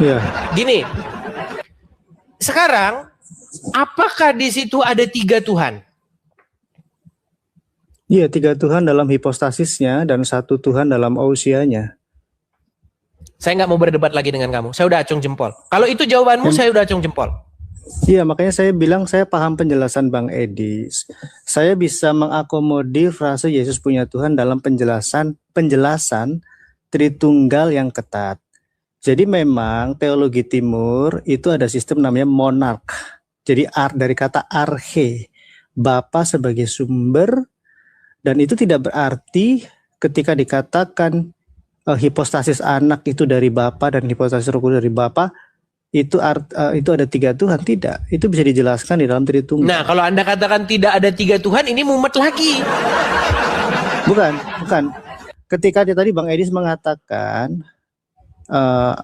Iya. Gini, sekarang apakah di situ ada 3 Tuhan? Iya, 3 Tuhan dalam hipostasisnya dan 1 Tuhan dalam ousianya. Saya nggak mau berdebat lagi dengan kamu. Saya udah acung jempol. Kalau itu jawabanmu, saya udah acung jempol. Iya, makanya saya bilang saya paham penjelasan Bang Edi. Saya bisa mengakomodir frase Yesus punya Tuhan dalam penjelasan Tritunggal yang ketat. Jadi memang teologi Timur itu ada sistem namanya monark. Jadi dari kata arche, Bapa sebagai sumber, dan itu tidak berarti ketika dikatakan hipostasis anak itu dari Bapa dan hipostasis Roh Kudus dari Bapa, itu ada 3 Tuhan. Tidak, itu bisa dijelaskan di dalam Tritunggal. Nah, kalau Anda katakan tidak ada 3 Tuhan, ini mumet lagi. Bukan. Ketika tadi Bang Edis mengatakan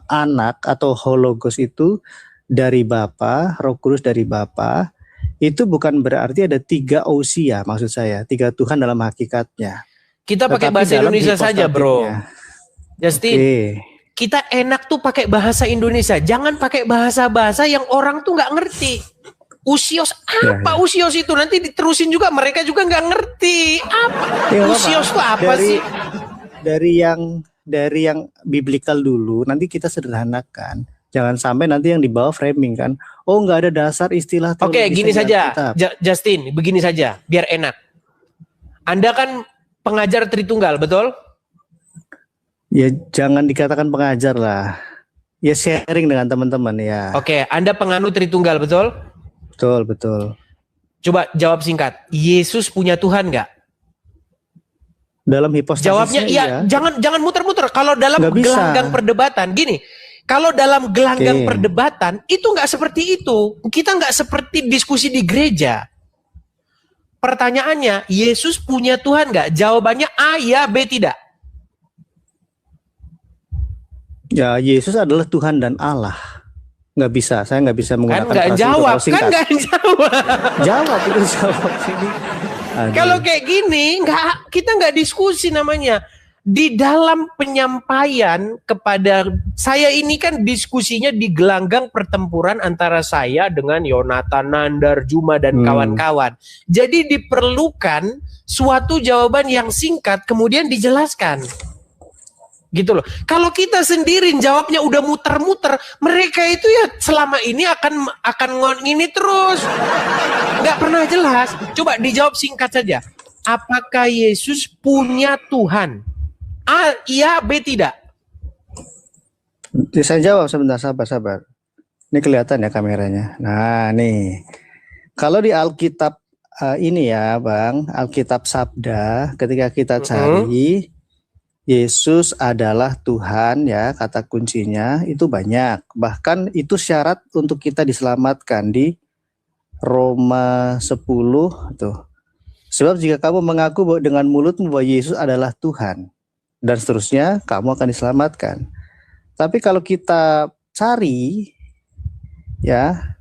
anak atau hologos itu dari Bapa, Roh Kudus dari Bapa, itu bukan berarti ada 3 ousia, maksud saya 3 Tuhan dalam hakikatnya. Kita pakai bahasa Indonesia saja, bro. Justin, kita enak tuh pakai bahasa Indonesia. Jangan pakai bahasa-bahasa yang orang tuh nggak ngerti. Usios apa? Usios itu nanti diterusin juga, mereka juga nggak ngerti apa. Usios itu apa sih? Dari yang biblikal dulu, nanti kita sederhanakan. Jangan sampai nanti yang dibawa framing kan. Oh, nggak ada dasar istilah. Oke, gini saja, Justin, begini saja, biar enak. Anda kan pengajar Tritunggal, betul? Ya, jangan dikatakan pengajar lah. Ya, sharing dengan teman-teman ya. Oke, Anda penganut Tritunggal, betul? Betul. Coba jawab singkat. Yesus punya Tuhan nggak? Dalam hipostasisnya. Jawabnya iya. Jangan muter-muter. Kalau dalam gelanggang perdebatan, gini. Kalau dalam gelanggang perdebatan itu nggak seperti itu. Kita nggak seperti diskusi di gereja. Pertanyaannya, Yesus punya Tuhan nggak? Jawabannya A, ya, B, tidak. Ya, Yesus adalah Tuhan dan Allah. Nggak bisa, saya nggak bisa menggunakan kan nggak jawab, kan nggak jawab. Jawab itu jawab ini. Kalau kayak gini, kita nggak diskusi namanya. Di dalam penyampaian kepada saya ini kan diskusinya di gelanggang pertempuran antara saya dengan Yonatan Nandar Juma dan kawan-kawan. Jadi diperlukan suatu jawaban yang singkat kemudian dijelaskan. Gitu loh. Kalau kita sendiri jawabnya udah muter-muter, mereka itu ya selama ini akan ini terus. Nggak pernah jelas. Coba dijawab singkat saja. Apakah Yesus punya Tuhan? A, iya, B, tidak. Saya jawab sebentar, sabar. Ini kelihatan ya kameranya. Nah, nih. Kalau di Alkitab ini ya, Bang, Alkitab Sabda, ketika kita cari Yesus adalah Tuhan ya, kata kuncinya itu banyak. Bahkan itu syarat untuk kita diselamatkan di Roma 10 tuh. Sebab jika kamu mengaku bahwa dengan mulutmu bahwa Yesus adalah Tuhan dan seterusnya, kamu akan diselamatkan. Tapi kalau kita cari ya,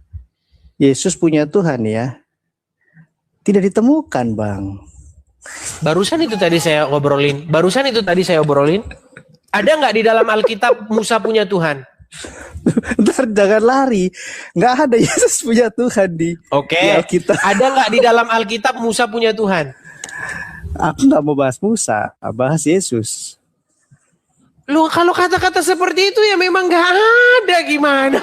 Yesus punya Tuhan ya, tidak ditemukan, Bang. Barusan itu tadi saya obrolin. Ada nggak di dalam Alkitab Musa punya Tuhan? Ntar jangan lari. Nggak ada Yesus punya Tuhan di Alkitab. Ada nggak di dalam Alkitab Musa punya Tuhan? Aku nggak mau bahas Musa, bahas Yesus. Lu kalau kata-kata seperti itu ya memang nggak ada, gimana?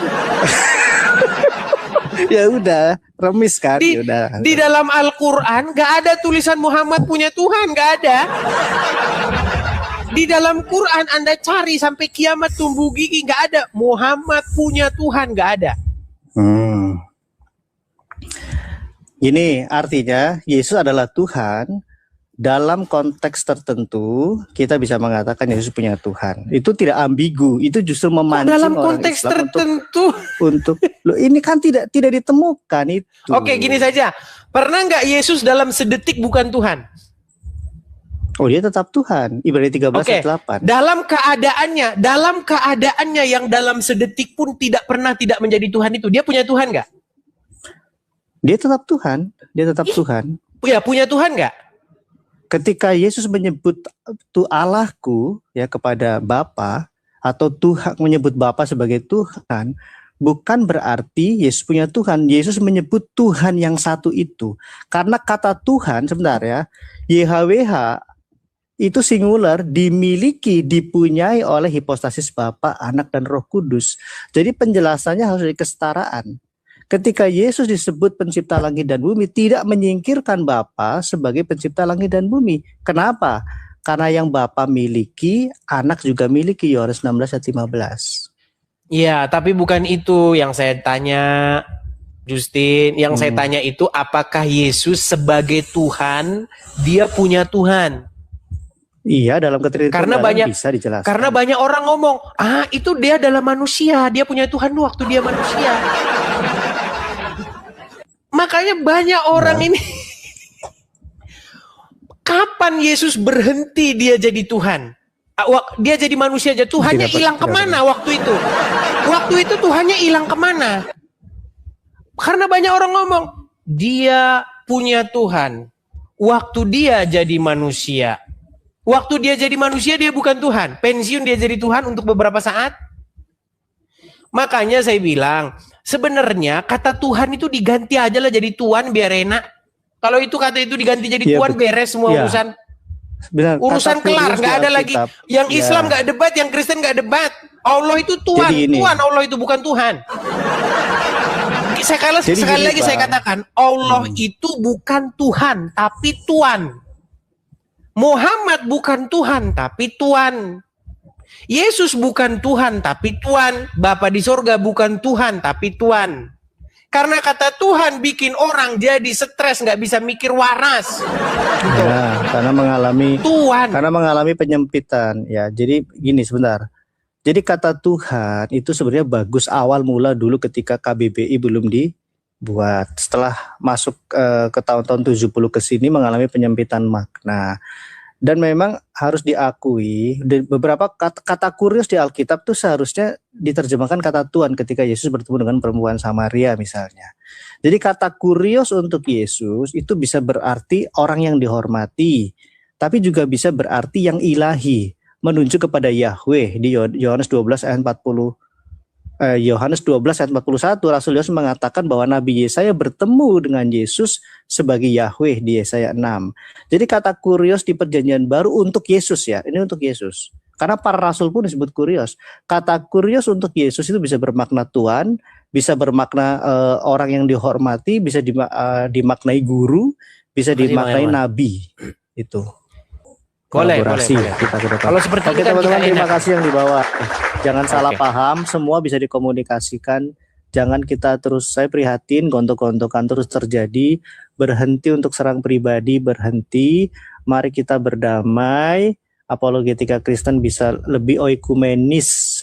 Ya udah, remis kan. Di dalam Al-Quran nggak ada tulisan Muhammad punya Tuhan, nggak ada. Di dalam Quran Anda cari sampai kiamat tumbuh gigi, nggak ada Muhammad punya Tuhan, nggak ada. Ini artinya Yesus adalah Tuhan. Dalam konteks tertentu kita bisa mengatakan Yesus punya Tuhan. Itu tidak ambigu. Itu justru memancing dalam orang konteks Islam tertentu untuk loh, ini kan tidak ditemukan itu. Oke, gini saja. Pernah nggak Yesus dalam sedetik bukan Tuhan? Oh, dia tetap Tuhan. Ibrani 13 ayat 8. Dalam keadaannya yang dalam sedetik pun tidak pernah tidak menjadi Tuhan itu, dia punya Tuhan nggak? Dia tetap Tuhan. Tuhan. Ya, punya Tuhan nggak? Ketika Yesus menyebut tu Allahku ya kepada Bapa atau Tuhan menyebut Bapa sebagai Tuhan, bukan berarti Yesus punya Tuhan. Yesus menyebut Tuhan yang satu itu. Karena kata Tuhan sebenarnya YHWH itu singular, dimiliki, dipunyai oleh hipostasis Bapa, Anak, dan Roh Kudus. Jadi penjelasannya harus dari kesetaraan. Ketika Yesus disebut pencipta langit dan bumi, tidak menyingkirkan Bapa sebagai pencipta langit dan bumi. Kenapa? Karena yang Bapa miliki, Anak juga miliki. Yohanes 16 ayat 15. Iya, tapi bukan itu yang saya tanya, Justin. Yang saya tanya itu apakah Yesus sebagai Tuhan, dia punya Tuhan? Iya, dalam keterikatan bisa dijelaskan. Karena banyak orang ngomong, itu dia adalah manusia, dia punya Tuhan waktu dia manusia. Makanya banyak orang ini, kapan Yesus berhenti dia jadi Tuhan? Dia jadi manusia aja, Tuhannya hilang kemana waktu itu? Waktu itu Tuhannya hilang kemana? Karena banyak orang ngomong, dia punya Tuhan waktu dia jadi manusia. Waktu dia jadi manusia dia bukan Tuhan. Pensiun dia jadi Tuhan untuk beberapa saat. Makanya saya bilang, sebenarnya kata Tuhan itu diganti aja lah jadi Tuhan biar enak. Kalau itu kata itu diganti jadi Tuhan, beres semua urusan. Benar, urusan kelar, nggak ada lagi. Yang Islam nggak debat, yang Kristen nggak debat. Allah itu Tuhan, Tuhan Allah itu bukan Tuhan. Sekali lagi saya katakan, Allah itu bukan Tuhan, tapi Tuan. Muhammad bukan Tuhan, tapi Tuan. Yesus bukan Tuhan, tapi Tuan. Bapa di sorga bukan Tuhan, tapi Tuan. Karena kata Tuhan bikin orang jadi stres, nggak bisa mikir waras. Gitu. Ya, karena mengalami penyempitan. Ya, jadi gini sebentar. Jadi kata Tuhan itu sebenarnya bagus awal mula dulu ketika KBBI belum dibuat. Setelah masuk ke tahun-tahun 70 ke sini mengalami penyempitan makna. Dan memang harus diakui beberapa kata kurios di Alkitab tuh seharusnya diterjemahkan kata Tuhan ketika Yesus bertemu dengan perempuan Samaria misalnya. Jadi kata kurios untuk Yesus itu bisa berarti orang yang dihormati, tapi juga bisa berarti yang ilahi, menunjuk kepada Yahweh. Di Yohanes 12 ayat 40. Yohanes 12 ayat 41 Rasul Yohanes mengatakan bahwa Nabi Yesaya bertemu dengan Yesus sebagai Yahweh di Yesaya 6. Jadi kata kurios di perjanjian baru untuk Yesus ya, ini untuk Yesus. Karena para rasul pun disebut kurios. Kata kurios untuk Yesus itu bisa bermakna Tuhan, bisa bermakna orang yang dihormati, bisa dimaknai guru, bisa dimaknai nabi. Itu. Boleh. Kalau seperti itu teman-teman terima kasih yang dibawa. Jangan salah paham, semua bisa dikomunikasikan. Jangan kita terus, saya prihatin gontok-gontokan terus terjadi. Berhenti untuk serang pribadi, berhenti. Mari kita berdamai. Apologetika Kristen bisa lebih oikumenis.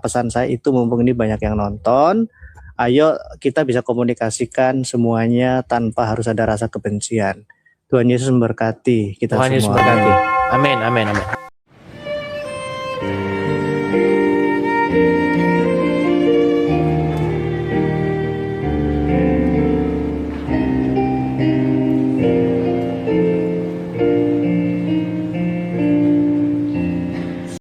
Pesan saya itu mumpung ini banyak yang nonton. Ayo kita bisa komunikasikan semuanya tanpa harus ada rasa kebencian. Tuhan Yesus memberkati kita semua. Tuhan Yesus memberkati. Amin.